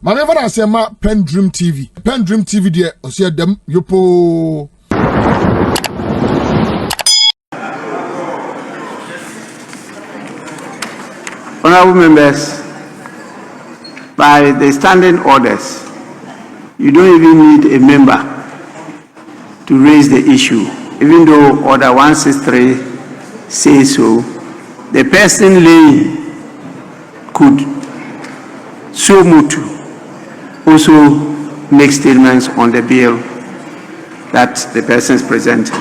Mama never say ma PENDREAM TV. PENDREAM TV there osia dem yopo. Honorable members, by the standing orders, you don't even need a member to raise the issue, even though Order 163 says so. The person laying could so move to also make statements on the bill that the person is presenting.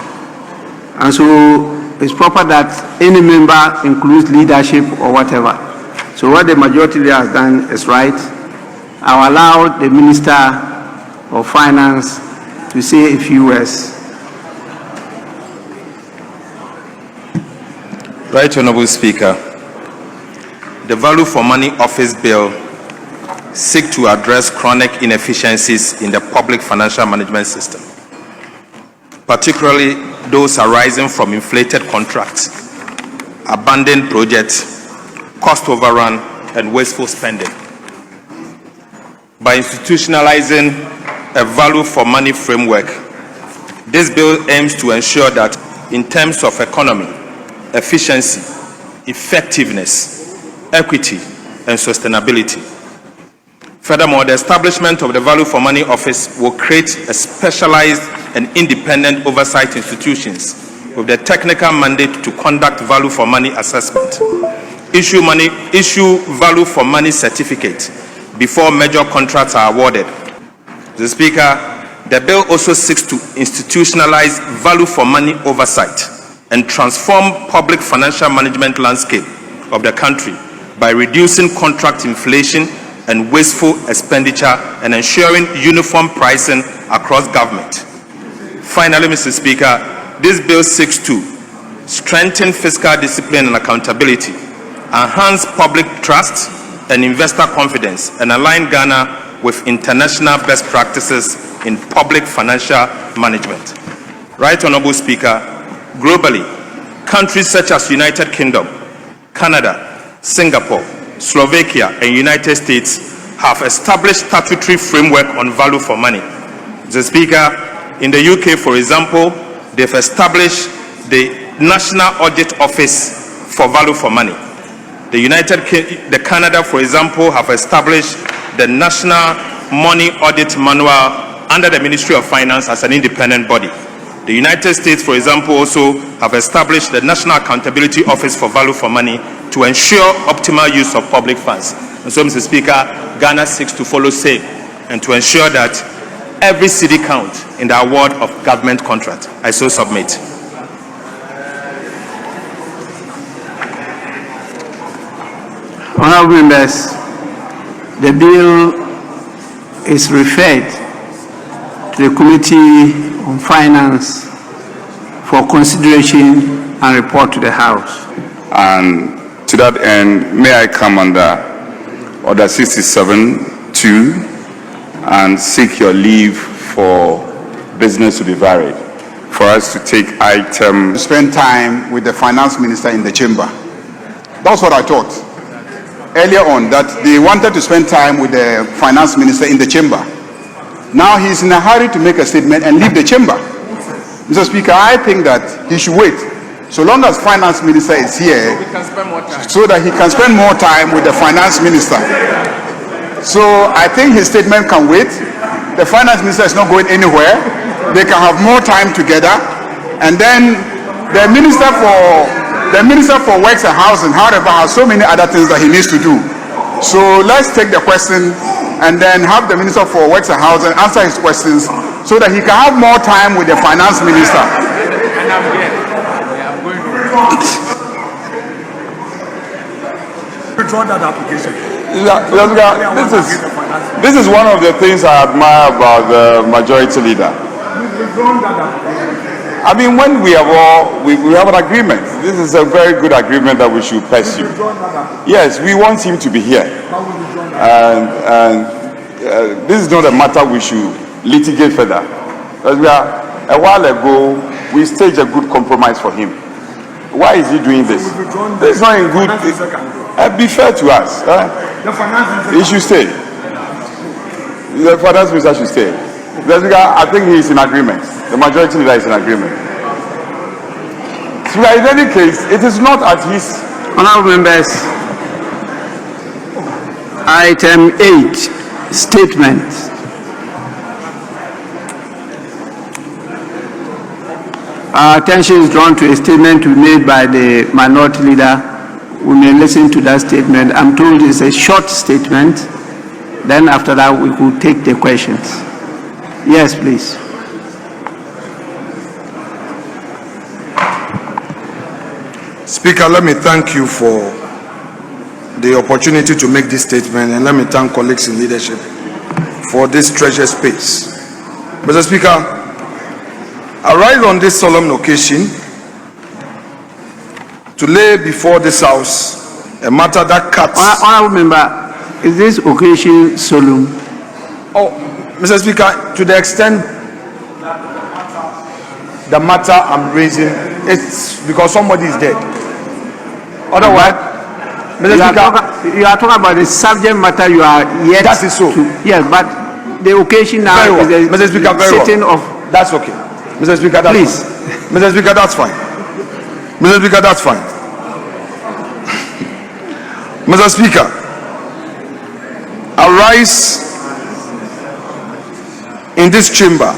And so it's proper that any member includes leadership or whatever. So what the majority leader has done is right. I'll allow the Minister of Finance to say a few words. Right, Honorable Speaker. The Value for Money Office Bill seeks to address chronic inefficiencies in the public financial management system, particularly those arising from inflated contracts, abandoned projects, cost overrun, and wasteful spending. By institutionalizing a value for money framework, this bill aims to ensure that in terms of economy, efficiency, effectiveness, equity, and sustainability. Furthermore, the establishment of the Value for Money Office will create a specialized and independent oversight institutions with the technical mandate to conduct value for money assessment, issue value for money certificate before major contracts are awarded. Mr. Speaker, the bill also seeks to institutionalize value for money oversight and transform public financial management landscape of the country by reducing contract inflation and wasteful expenditure and ensuring uniform pricing across government. Finally, Mr. Speaker, this bill seeks to strengthen fiscal discipline and accountability, enhance public trust and investor confidence, and align Ghana with international best practices in public financial management. Right, Honorable Speaker, globally, countries such as United Kingdom, Canada, Singapore, Slovakia, and United States have established statutory framework on value for money. Mr. Speaker, in the UK, for example, they've established the National Audit Office for Value for Money. The Canada, for example, have established the National Money Audit Manual under the Ministry of Finance as an independent body. The United States, for example, also have established the National Accountability Office for Value for Money to ensure optimal use of public funds. And so, Mr. Speaker, Ghana seeks to follow same and to ensure that every city count in the award of government contract. I so submit. Honorable members, the bill is referred to the Committee on Finance for consideration and report to the House. And to that end, may I come under Order 67-2 and seek your leave for business to be varied, for us to take item... Spend time with the Finance Minister in the chamber. That's what I thought earlier on, that they wanted to spend time with the Finance Minister in the chamber. Now he's in a hurry to make a statement and leave the chamber. Mr. Speaker, I think that he should wait so long as Finance Minister is here, so that he can spend more time with the Finance Minister. So I think his statement can wait. The Finance Minister is not going anywhere. They can have more time together. And then the Minister for Works and Housing, however, has so many other things that he needs to do. So let's take the question and then have the Minister for Works and Housing answer his questions so that he can have more time with the Finance Minister. And I'm here. I'm going to withdraw that application. This is one of the things I admire about the majority leader. I mean, when we have an agreement. This is a very good agreement that we should pursue. Yes, we want him to be here. And this is not a matter we should litigate further. Because a while ago, we staged a good compromise for him. Why is he doing this? This is not in good... be fair to us. He should stay. The finance minister should stay. Mr. Speaker, I think he is in agreement. The majority leader is in agreement. So in any case, it is not at his... Honourable members, item 8, statements. Our attention is drawn to a statement made by the minority leader. We may listen to that statement. I'm told it's a short statement. Then after that, we could take the questions. Yes, please. Speaker, let me thank you for the opportunity to make this statement, and let me thank colleagues in leadership for this treasure space. Mr. Speaker, I rise on this solemn occasion to lay before this House a matter that cuts... Honourable member, is this occasion solemn? Oh, Mr. Speaker, to the extent the matter I'm raising, it's because somebody is dead. Otherwise, Mr. Speaker, you are talking about the subject matter you are yet... That is so. Yes, but the occasion now very well. is Mr. Speaker, very sitting well. of... That's okay. Mr. Speaker, that's Please. fine. Mr. Speaker, that's fine. Mr. Speaker, that's fine. Mr. Speaker, I rise in this chamber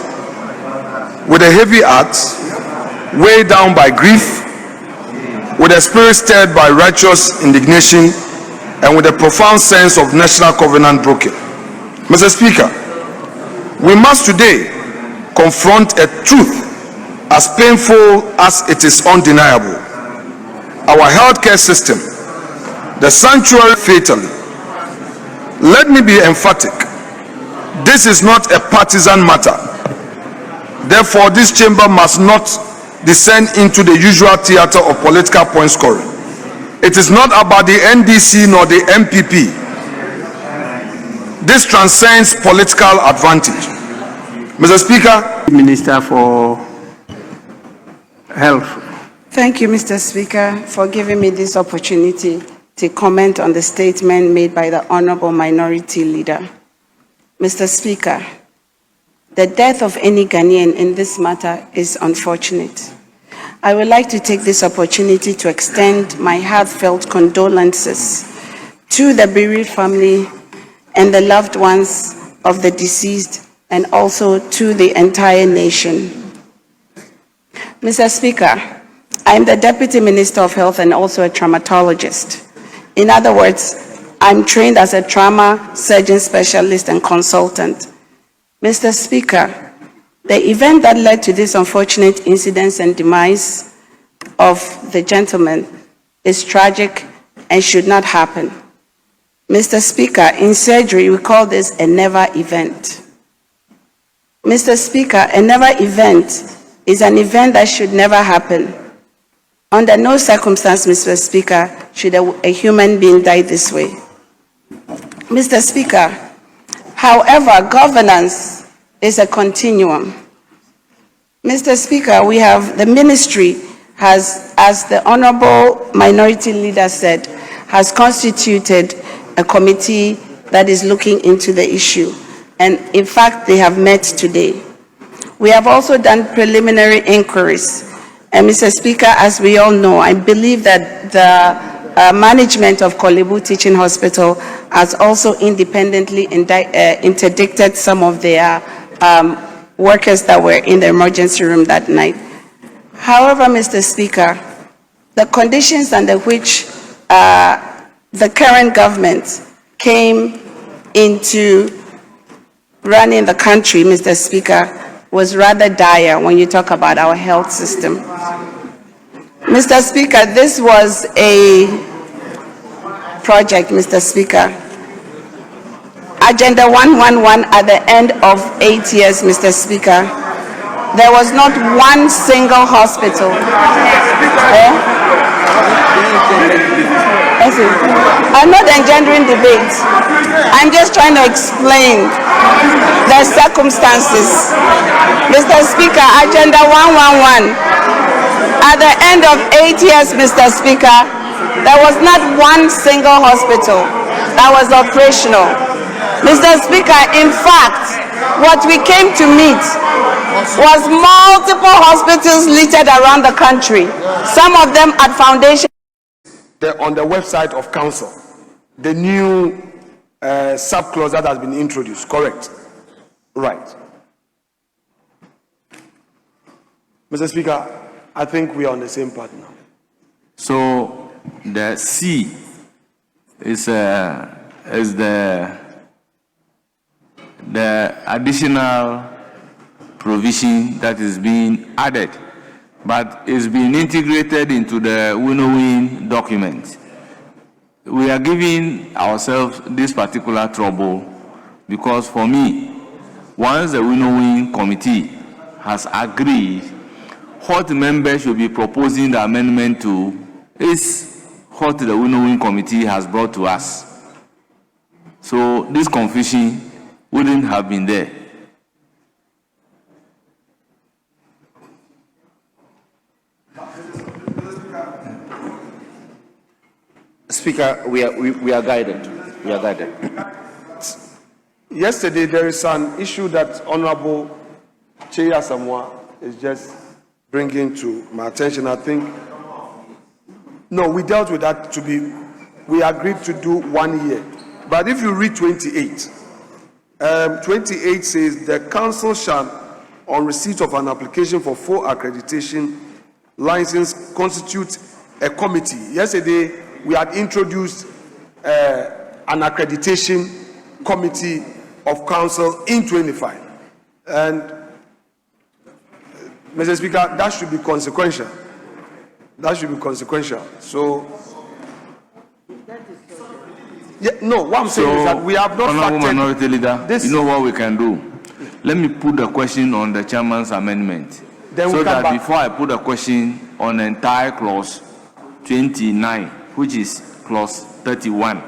with a heavy heart, weighed down by grief, with a spirit stirred by righteous indignation, and with a profound sense of national covenant broken. Mr. Speaker, we must today confront a truth as painful as it is undeniable. Our healthcare system, the sanctuary fatally. Let me be emphatic. This is not a partisan matter. Therefore, this chamber must not descend into the usual theater of political point scoring. It is not about the NDC nor the MPP. This transcends political advantage. Mr. Speaker. Minister for Health. Thank you, Mr. Speaker, for giving me this opportunity to comment on the statement made by the Honourable Minority Leader. Mr. Speaker, the death of any Ghanaian in this matter is unfortunate. I would like to take this opportunity to extend my heartfelt condolences to the bereaved family and the loved ones of the deceased, and also to the entire nation. Mr. Speaker, I am the Deputy Minister of Health and also a traumatologist. In other words, I'm trained as a trauma surgeon specialist and consultant. Mr. Speaker, the event that led to this unfortunate incidents and demise of the gentleman is tragic and should not happen. Mr. Speaker, in surgery, we call this a never event. Mr. Speaker, a never event is an event that should never happen. Under no circumstance, Mr. Speaker, should a human being die this way. Mr. Speaker, however, governance is a continuum. Mr. Speaker, we have the ministry has, as the Honourable Minority Leader said, has constituted a committee that is looking into the issue. And in fact, they have met today. We have also done preliminary inquiries. And Mr. Speaker, as we all know, I believe that the management of Kolebu Teaching Hospital has also independently interdicted some of their workers that were in the emergency room that night. However, Mr. Speaker, the conditions under which the current government came into running the country, Mr. Speaker, was rather dire when you talk about our health system. Mr. Speaker, this was a project, Mr. Speaker. Agenda 111 at the end of 8 years, Mr. Speaker. There was not one single hospital. I'm not engendering debate. I'm just trying to explain the circumstances. Mr. Speaker, Agenda 111, at the end of 8 years, Mr. Speaker, there was not one single hospital that was operational. Mr. Speaker, in fact, what we came to meet was multiple hospitals littered around the country, some of them at foundation. On the website of council, the new subclause that has been introduced, correct? Right. Mr. Speaker, I think we are on the same path now. So the C is the additional provision that is being added, but is being integrated into the winnowing document. We are giving ourselves this particular trouble because, for me, once the winnowing committee has agreed, what members should be proposing the amendment to is what the winnowing committee has brought to us. So this confusion wouldn't have been there. Speaker, we are guided. We are guided. Yesterday, there is an issue that Honorable Cheya Samoa is just bringing to my attention. I think, no, we dealt with that we agreed to do 1 year. But if you read 28, 28 says the council shall, on receipt of an application for full accreditation license, constitute a committee. Yesterday, we had introduced an accreditation committee of council in 25. And Mr. Speaker, that should be consequential. That should be consequential. So, yeah, no, what I'm saying is that we have not Honorable Minority Leader, this. you know what we can do? Let me put the question on the chairman's amendment. Then so we that back. before I put the question on the entire clause 29, which is clause 31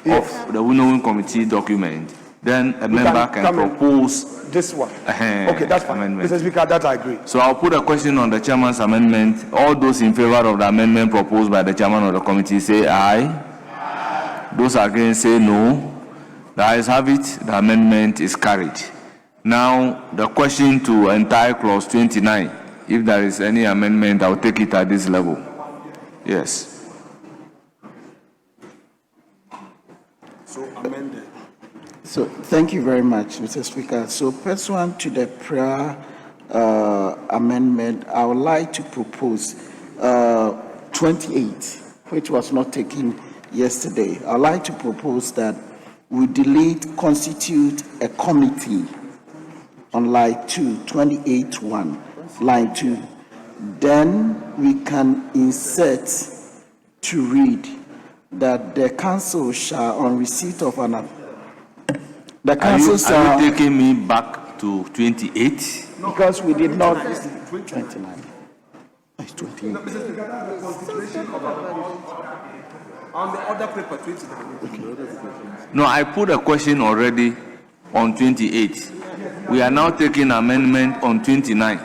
Yes. of the winnowing committee document, then a member can propose this one. Okay, that's fine. amendment. Mr. Speaker, that I agree. So I'll put a question on the chairman's amendment. All those in favor of the amendment proposed by the chairman of the committee say aye. Those against say no. The ayes have it. The amendment is carried. Now the question to entire clause 29. If there is any amendment, I'll take it at this level. Yes. So amended. So thank you very much, Mr. Speaker. So pursuant to the prior amendment, I would like to propose 28, which was not taken yesterday. I would like to propose that we delete constitute a committee on line 2, 28.1, line 2. Then we can insert to read that the council shall, on receipt of an the council shall. Are you taking me back to 28? Because we did not. 29. It's 28. On the other paper, 29. No, I put a question already on 28. We are now taking amendment on 29.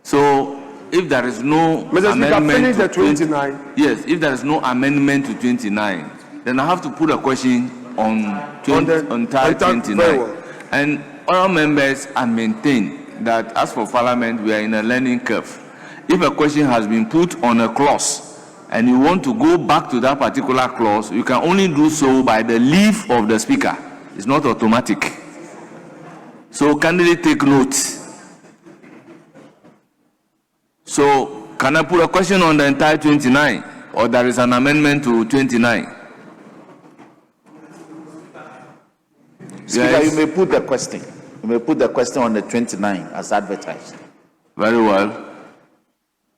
So if there is no amendment to 29. Yes, if there is no amendment to 29, then I have to put a question on 29. Well. And all members are maintain that as for Parliament, we are in a learning curve. If a question has been put on a clause and you want to go back to that particular clause, you can only do so by the leave of the Speaker. It's not automatic. So candidate take note. So can I put a question on the entire 29, or there is an amendment to 29? Speaker, Yes. you may put the question. You may put the question on the 29 as advertised. Very well.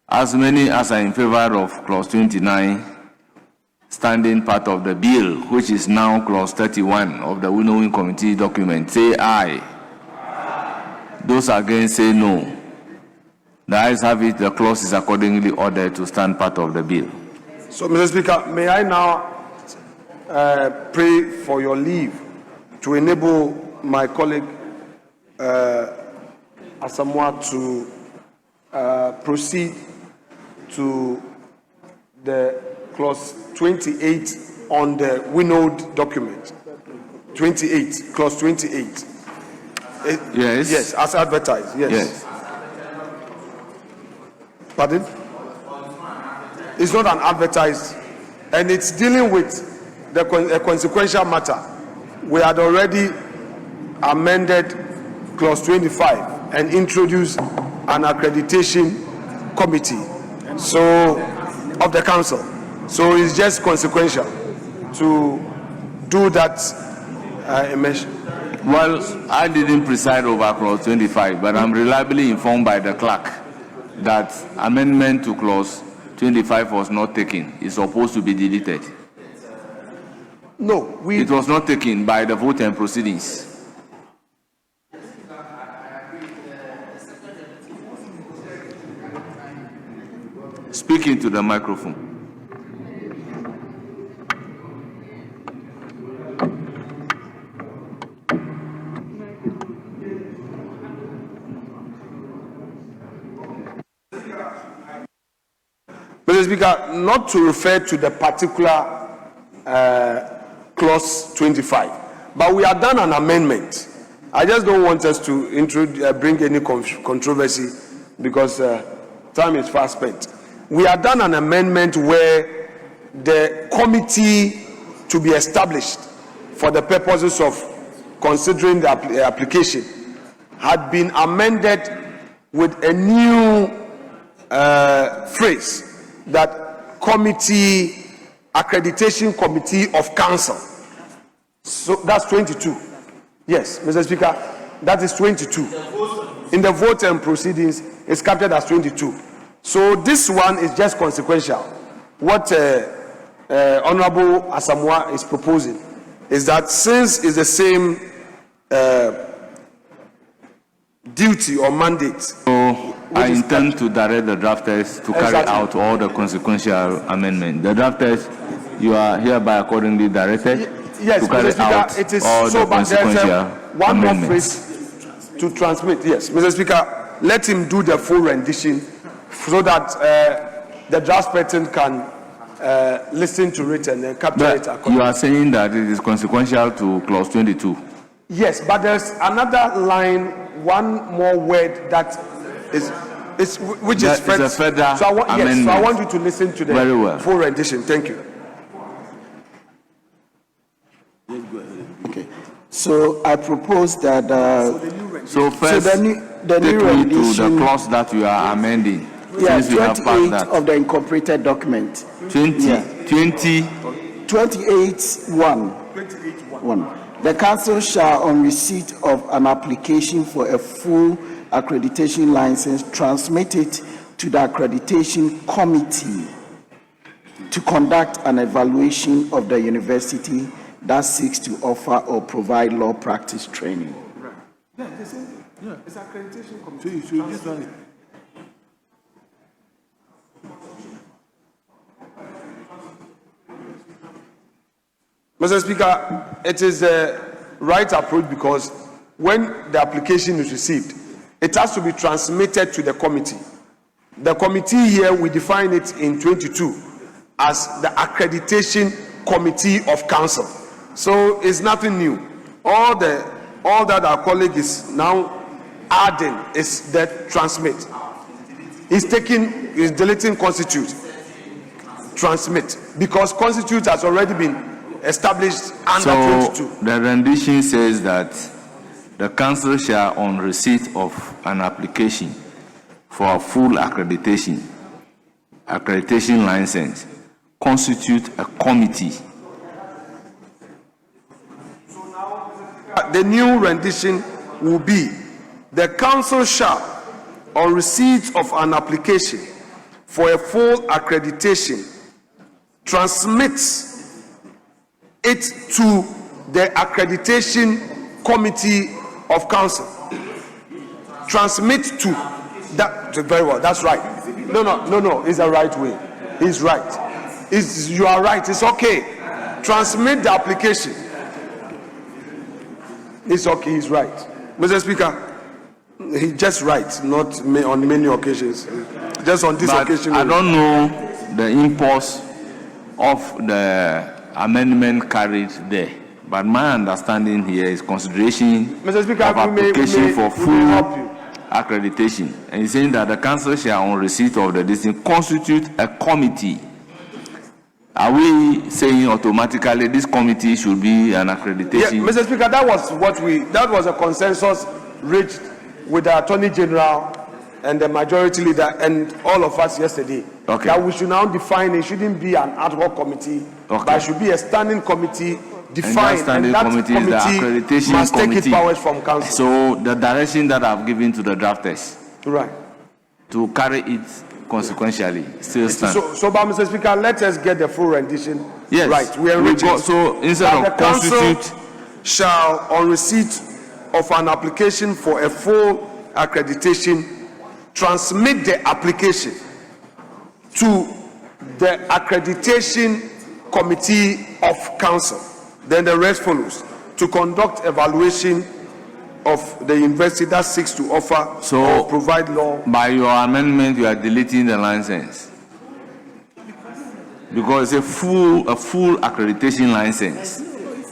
As many as are in favor of clause 29, standing part of the bill, which is now clause 31 of the winnowing committee document, say aye. Those against say no. The ayes have it. The clause is accordingly ordered to stand part of the bill. So, Mr. Speaker, may I now pray for your leave to enable my colleague Asamoah to proceed to the clause 28 on the winnowed document. 28, clause 28. Yes. Yes, as advertised, yes. Yes. Pardon? It's not an advertised, and it's dealing with a consequential matter. We had already amended clause 25 and introduced an accreditation committee of the council. So it's just consequential to do that mention. Well, I didn't preside over clause 25, but I'm reliably informed by the clerk that amendment to clause 25 was not taken. It's supposed to be deleted. No, it was not taken by the vote and proceedings. Speaking to the microphone. Mr. Speaker, not to refer to the particular clause 25, but we have done an amendment. I just don't want us to bring any controversy because time is fast spent. We have done an amendment where the committee to be established for the purposes of considering the application had been amended with a new phrase that committee, accreditation committee of council. So that's 22. Yes, Mr. Speaker, that is 22. In the vote and proceedings, it's captured as 22. So this one is just consequential. What Honorable Asamoah is proposing is that since it's the same duty or mandate. So I intend to direct the drafters to carry out all the consequential amendments. The drafters, you are hereby accordingly directed yes, to carry out it is all so, the consequential one more amendments. phrase to transmit. Yes, Mr. Speaker, let him do the full rendition so that the draft person can listen to it and capture it accordingly. You are saying that it is consequential to clause 22. Yes, but there's another line, one more word that is which is a further so amendment. so I want you to listen to the Very well. full rendition. Thank you. Okay. So I propose that. So first, the new take me to rendition. the clause that you are amending. Yeah, Since we have passed 28 that. of the incorporated document. 20, Yeah. 28(1). 1. The council shall, on receipt of an application for a full accreditation license, transmit it to the accreditation committee to conduct an evaluation of the university that seeks to offer or provide law practice training. Yeah, it's accreditation committee. So you just run it. Mr. Speaker, it is the right approach because when the application is received, it has to be transmitted to the committee. The committee here, we define it in 22 as the accreditation committee of council. So it's nothing new. All that our colleague is now adding is the transmit. He's deleting constitute, transmit, because constitute has already been established under 22. The rendition says that the council shall, on receipt of an application for a full accreditation license, constitute a committee. So now, the new rendition will be: the council shall, on receipt of an application for a full accreditation, transmit it to the accreditation committee of council. Transmit to that. Very well, that's right. No, it's the right way. He's right. You are right. It's okay. Transmit the application. It's okay. He's right. Mr. Speaker, he's just right, not on many occasions. Just on this occasion. I don't know the impulse of the amendment carried there, But my understanding here is consideration Mr. Speaker, of application for full help you. accreditation. And he's saying that the council shall, on receipt of the decision, constitute a committee. Are we saying automatically this committee should be an accreditation? Yeah, Mr. Speaker, that was a consensus reached with the Attorney General and the majority leader and all of us yesterday. Okay. That we should now define it shouldn't be an ad hoc committee, okay, but it should be a standing committee defined, and that committee is the accreditation must committee. Take its powers from council. So the direction that I've given to the drafters, right, to carry it consequentially, still stands. So, but Mr. Speaker, let us get the full rendition. Yes, right. We are reaching. So instead of the council constitute, shall, on receipt of an application for a full accreditation, transmit the application to the accreditation committee of council. Then the rest follows to conduct evaluation of the university that seeks to offer or provide law. By your amendment, you are deleting the license because it's a full accreditation license.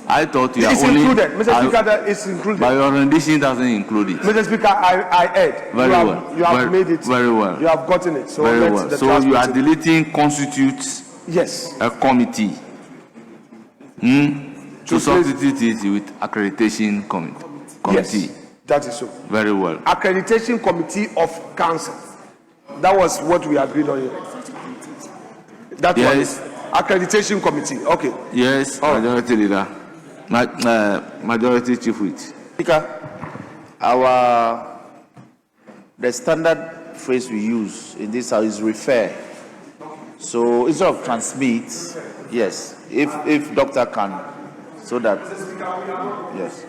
I thought you it's are only included, Mr. Speaker. That is included. But your rendition doesn't include it. Mr. Speaker, I heard. You have made it very well. You have gotten it. So very let's well. So you are deleting constitutes. Yes. A committee. To substitute it with accreditation committee. Yes, that is so. Very well. Accreditation committee of council. That was what we agreed on here. That yes. was accreditation committee. Okay. Yes, majority leader. Majority chief whip. Speaker, the standard phrase we use in this house is refer. So instead of transmit, yes, if doctor can, so that yes.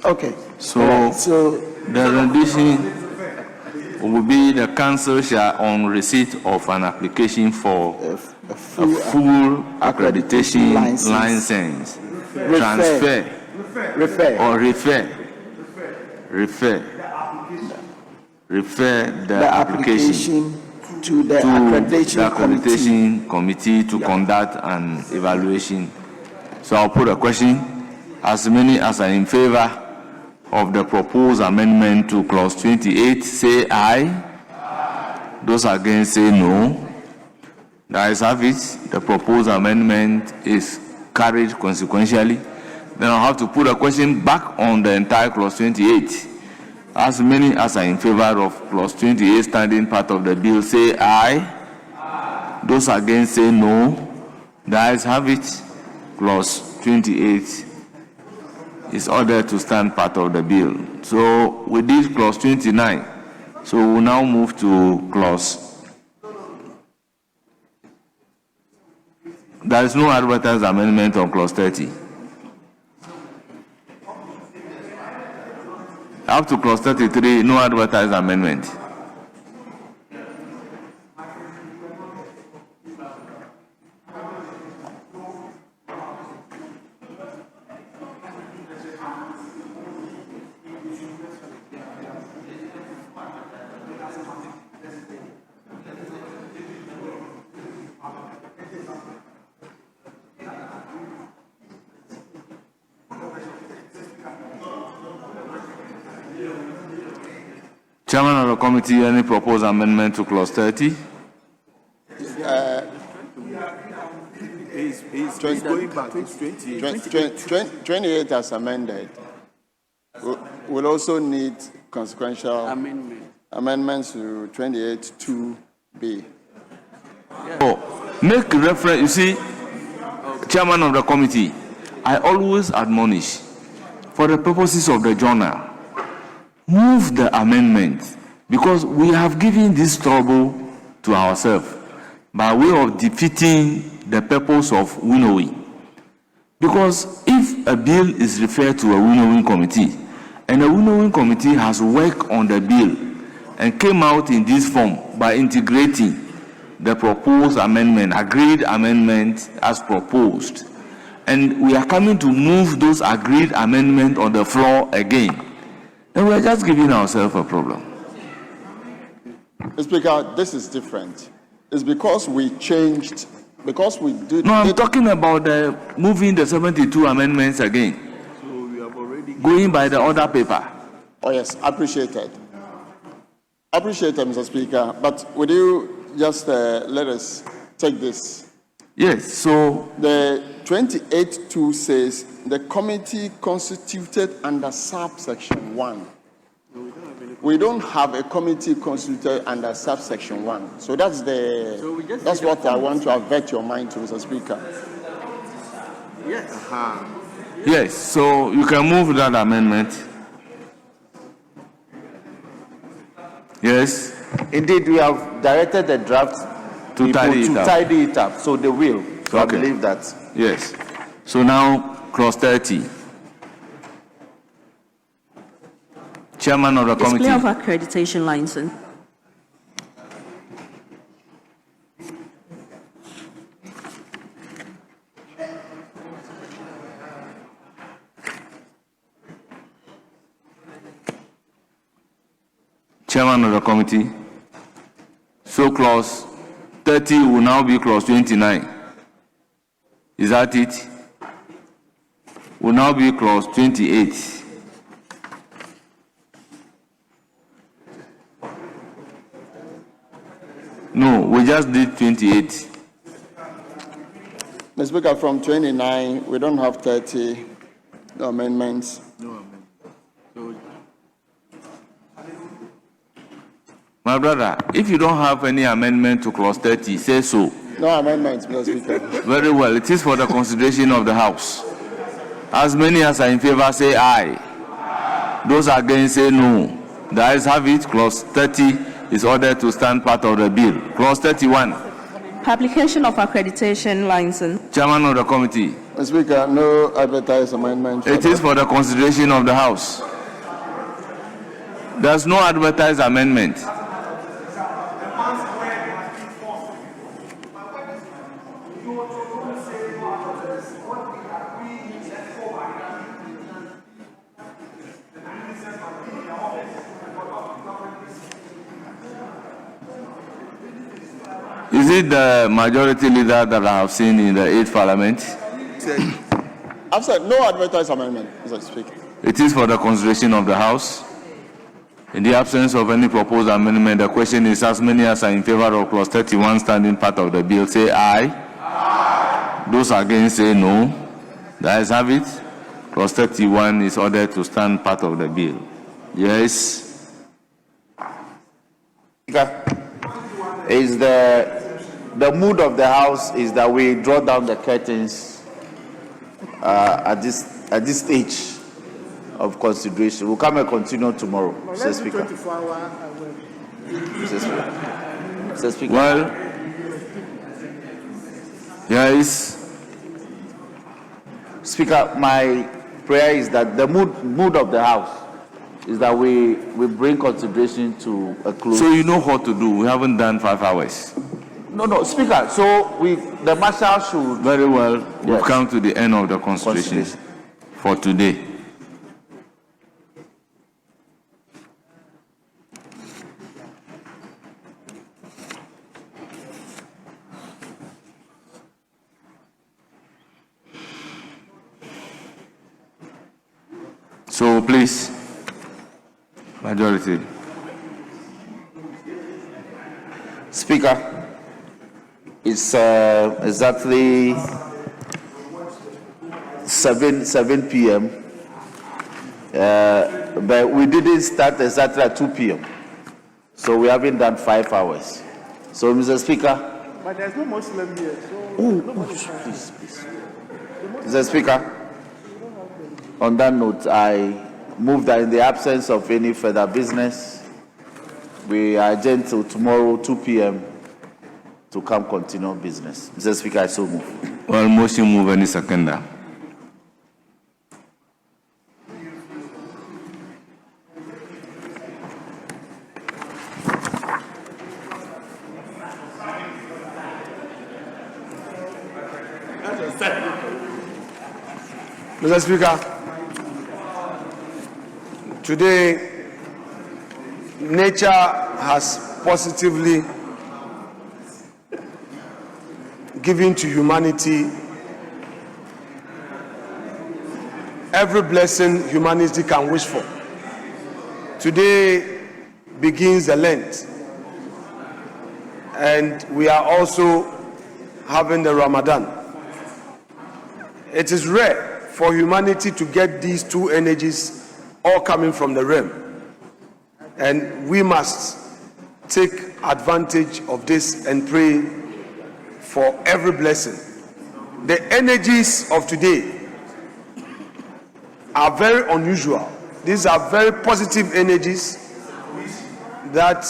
Okay. So the rendition will be the council shall, on receipt of an application for a full accreditation license, transfer or refer the application to the accreditation committee to conduct an evaluation. So I'll put a question. As many as are in favor of the proposed amendment to clause 28, say aye. Those against say no. The ayes have it. The proposed amendment is carried consequentially. Then I'll have to put a question back on the entire clause 28. As many as are in favor of clause 28 standing part of the bill, say aye. Those against say no. The ayes have it. Clause 28 is ordered to stand part of the bill. So we did clause 29. So we'll now move to clause. There is no advertised amendment on clause 30. Up to clause 33, no advertised amendment. Chairman of the committee, any proposed amendment to clause 30? He's going back to 28 as amended. We'll also need consequential amendments to 28 2B. Oh, make reference, you see, Chairman of the committee, I always admonish, for the purposes of the journal, move the amendment, because we have given this trouble to ourselves by way of defeating the purpose of winnowing. Because if a bill is referred to a winnowing committee, and the winnowing committee has worked on the bill and came out in this form by integrating the proposed amendment, agreed amendment as proposed, and we are coming to move those agreed amendments on the floor again, And we're just giving ourselves a problem. Mr. Speaker, this is different. It's because we changed, because we did... No, I'm talking about moving the 72 amendments again. So we have already... Going by the other paper. Oh yes, appreciated. Appreciated, Mr. Speaker. But would you just let us take this? Yes, so... The 28.2 says the committee constituted under subsection 1. We don't have a committee constituted under subsection 1. So that's that's what I want to avert your mind to, Mr. Speaker. Yes. Yes, so you can move that amendment. Yes. Indeed, we have directed the draft to tidy it up. So they will. So okay. I believe that. Yes. So now, clause 30. Chairman of the committee. Display of accreditation license. Chairman of the committee. So clause 30 will now be clause 29. Is that it? Will now be clause 28. No, we just did 28. Mr. Speaker, from 29, we don't have 30 amendments. No amendment. My brother, if you don't have any amendment to clause 30, say so. No amendments, Mr. Speaker. Very well. It is for the consideration of the House. As many as are in favor say aye. Those against say no. The ayes have it. Clause 30 is ordered to stand part of the bill. Clause 31. Publication of accreditation license. Chairman of the committee. Mr. Speaker, no advertised amendment. It is for the consideration of the House. There's no advertised amendment. Is it the majority leader that I have seen in the 8th Parliament? I've said no advertised amendment, Mr. Speaker. It is for the consideration of the House. In the absence of any proposed amendment, the question is as many as are in favor of clause 31 standing part of the bill say aye. Aye. Those against say no. The ayes have it. Clause 31 is ordered to stand part of the bill. Yes. Is the mood of the House is that we draw down the curtains at this stage of consideration. We'll come and continue tomorrow, Mr. Speaker. Mr. Speaker. Well, yes. Speaker, my prayer is that the mood of the House is that we bring consideration to a close. So you know what to do. We haven't done 5 hours. No, Speaker. So the Marshal should. Very well. Yes. We've come to the end of the constitution for today. So please, majority. Speaker, it's exactly 7 p.m. But we didn't start exactly at 2 p.m. So we haven't done 5 hours. So, Mr. Speaker. But there's no Muslim here. So please. Mr. Speaker. On that note, I move that in the absence of any further business, we adjourn till tomorrow 2 p.m. to come continue business. Mr. Speaker, I so move. Well, motion move any seconder. Mr. Speaker, Today, nature has positively given to humanity every blessing humanity can wish for. Today begins the Lent, and we are also having the Ramadan. It is rare for humanity to get these two energies all coming from the realm, and we must take advantage of this and pray for every blessing. The energies of today are very unusual. These are very positive energies that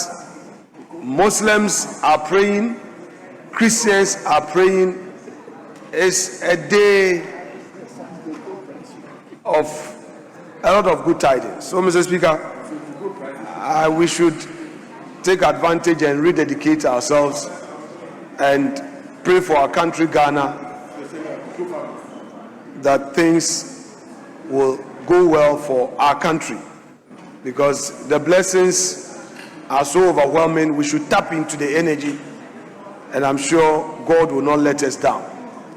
Muslims are praying, Christians are praying. It's a day of a lot of good tidings. So, Mr. Speaker, we should take advantage and rededicate ourselves and pray for our country, Ghana, that things will go well for our country, because the blessings are so overwhelming. We should tap into the energy, and I'm sure God will not let us down.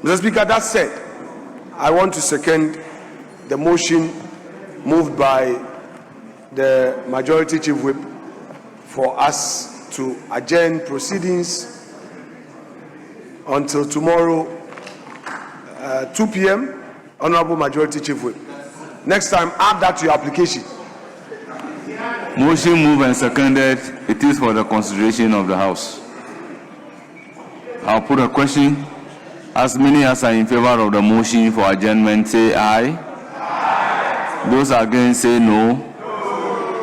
Mr. Speaker, that said, I want to second the motion moved by the Majority Chief Whip for us to adjourn proceedings until tomorrow, 2 p.m. Honorable Majority Chief Whip. Next time, add that to your application. Motion moved and seconded. It is for the consideration of the House. I'll put a question. As many as are in favor of the motion for adjournment, say aye. Aye. Those against, say no.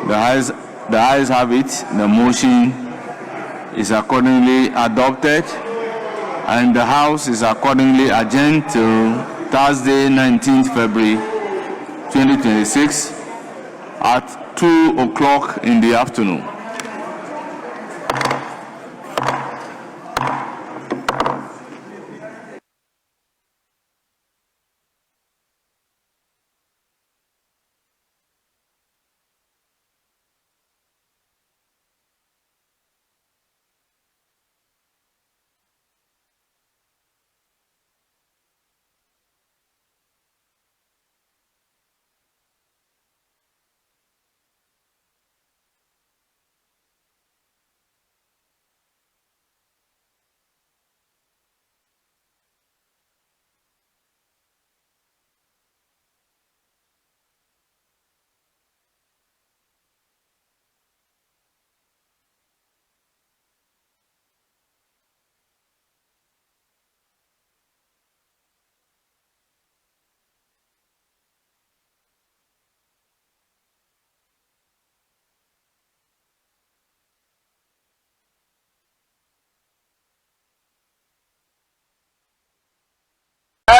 The ayes have it. The motion is accordingly adopted, and the House is accordingly adjourned till Thursday, 19th February 2026 at 2 o'clock in the afternoon.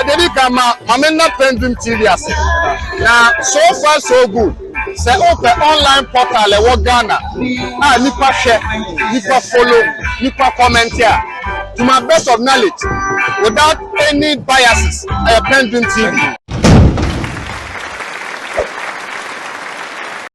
Dedi kama mamena PENDREAM TV ase. Na so far so good. Say open online portal e wo Ghana. Ah nipa share, nipa follow, nipa comment here. To my best of knowledge, without any biases, PENDREAM TV.